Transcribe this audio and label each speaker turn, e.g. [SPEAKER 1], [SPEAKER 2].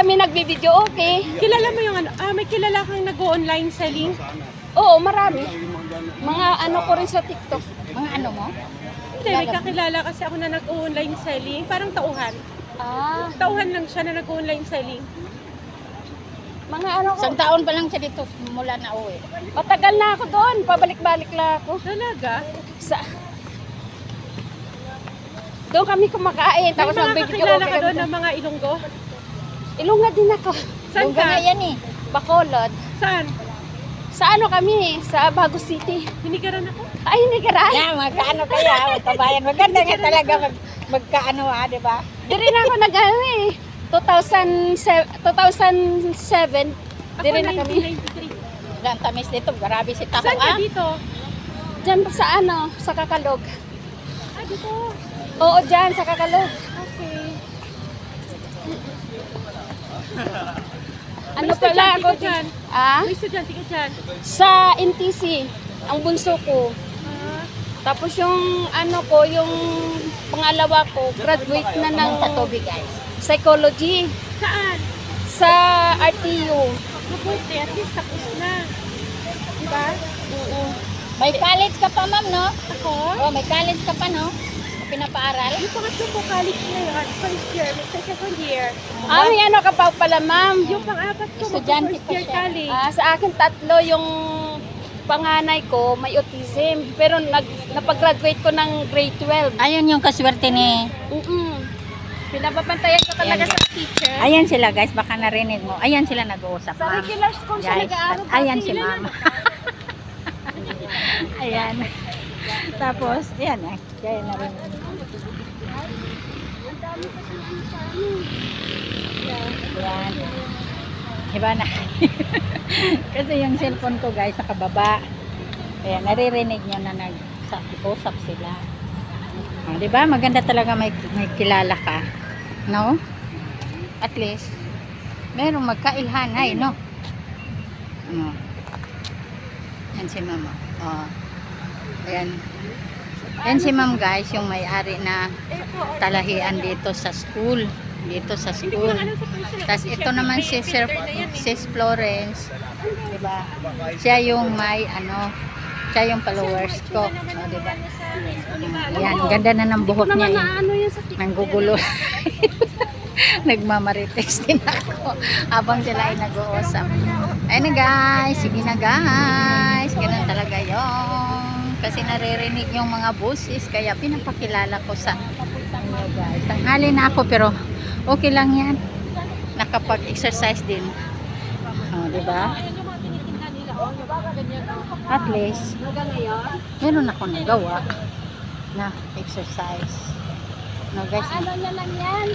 [SPEAKER 1] kami nagbibideo, okay?
[SPEAKER 2] Kilala mo yung ano? May kilala kang nag-online selling?
[SPEAKER 1] Oo, marami. Mga ano ko rin sa TikTok.
[SPEAKER 3] Mga ano mo?
[SPEAKER 2] Hindi, may kakilala kasi ako na nag-online selling. Parang tauhan.
[SPEAKER 1] Ah,
[SPEAKER 2] Tauhan lang siya na nag-online selling.
[SPEAKER 1] mga ano ko.
[SPEAKER 3] Isang taon pa lang siya dito mula na uwi.
[SPEAKER 1] Matagal na ako doon. Pabalik-balik lang ako.
[SPEAKER 2] Talaga?
[SPEAKER 1] Doon kami kumakain.
[SPEAKER 2] May
[SPEAKER 1] Tapos
[SPEAKER 2] mga
[SPEAKER 1] magbibideo
[SPEAKER 2] kakilala
[SPEAKER 1] okay
[SPEAKER 2] ka doon
[SPEAKER 1] kami.
[SPEAKER 2] ng mga Ilonggo?
[SPEAKER 1] Ilongga din ako.
[SPEAKER 2] Saan
[SPEAKER 3] Lungga nga
[SPEAKER 2] ka?
[SPEAKER 3] yan eh.
[SPEAKER 1] Bacolod.
[SPEAKER 2] Saan?
[SPEAKER 1] Sa ano kami? Sa Bago City.
[SPEAKER 2] Hinigaran ako?
[SPEAKER 1] Ay, hindi karay.
[SPEAKER 3] Yan, magkaano kaya, magkabayan. Maganda nga talaga magkaano di ba?
[SPEAKER 1] Di rin ako nag-ano eh. 2007. Di
[SPEAKER 2] Ako
[SPEAKER 1] rin na kami.
[SPEAKER 2] 1993.
[SPEAKER 3] Ang tamis dito, grabe si Taho
[SPEAKER 2] Saan ka dito?
[SPEAKER 1] Diyan sa ano, sa Kakalog.
[SPEAKER 2] Dito.
[SPEAKER 1] Oo, diyan sa Kakalog.
[SPEAKER 2] Okay.
[SPEAKER 1] Ano pala ako
[SPEAKER 2] dyan?
[SPEAKER 1] Ah?
[SPEAKER 2] May estudyante ka dyan?
[SPEAKER 1] Sa NTC, ang bunso ko.
[SPEAKER 2] Ah,
[SPEAKER 1] Tapos yung ano ko, yung pangalawa ko, graduate na ng
[SPEAKER 3] Sa tubig guys.
[SPEAKER 1] psychology
[SPEAKER 2] saan?
[SPEAKER 1] sa RTU.
[SPEAKER 2] Mabuti, at least tapos na. Diba?
[SPEAKER 1] Oo.
[SPEAKER 3] May college ka pa ma'am, no?
[SPEAKER 2] Ako?
[SPEAKER 3] Oh, may college ka pa, no? Pinapaaral.
[SPEAKER 2] Yung pangatlo ko college na yun. First year, may second year.
[SPEAKER 1] Ah, may ano ka pa pala, ma'am?
[SPEAKER 2] Yung pang-apat ko,
[SPEAKER 3] Estudyante
[SPEAKER 2] first
[SPEAKER 3] pa
[SPEAKER 2] year
[SPEAKER 3] siya.
[SPEAKER 2] college.
[SPEAKER 1] Sa akin tatlo yung panganay ko may autism. Pero napag-graduate ko ng grade 12.
[SPEAKER 3] Ayun yung kaswerte ni...
[SPEAKER 1] Pinapapantayan ko talaga
[SPEAKER 3] Ayan.
[SPEAKER 1] sa teacher.
[SPEAKER 3] Ayan sila guys, baka narinig mo. Ayan sila nag-uusap,
[SPEAKER 1] Sa
[SPEAKER 3] ma'am.
[SPEAKER 1] regular school siya
[SPEAKER 3] Guys,
[SPEAKER 1] nag-aaral.
[SPEAKER 3] ayan
[SPEAKER 1] dati.
[SPEAKER 3] si ma'am. Ayan. Tapos, ayan eh. Kaya narinig. Ayan. Diba na? Kasi yung cellphone ko guys, nakababa. Ayan, naririnig nyo na nag-usap sila. Oh, diba? Maganda talaga may kilala ka. No? At least, merong magkailhanay, no? Ano? Yan si mama. Oh. Ayan. Yan si ma'am guys, yung may-ari na talahian dito sa school. Dito sa school. Tapos ito naman si Sis Florence. Diba? Siya yung may ano, siya yung followers ko. Oh, diba? Ayan, ganda na ng buhok niya. Eh.
[SPEAKER 1] Ano yun sa TikTok?
[SPEAKER 3] Nanggugulo. Nagmamarites din ako habang sila ay nag-uusap. Ayun na guys, sige na guys. Ganun talaga yung kasi naririnig yung mga busis kaya pinapakilala ko sa inyo guys. Tanghali na ako pero okay lang yan. Nakapag-exercise din. Oh, diba? At least meron ako nagawa na exercise. No guys,
[SPEAKER 1] Ano na lang yan?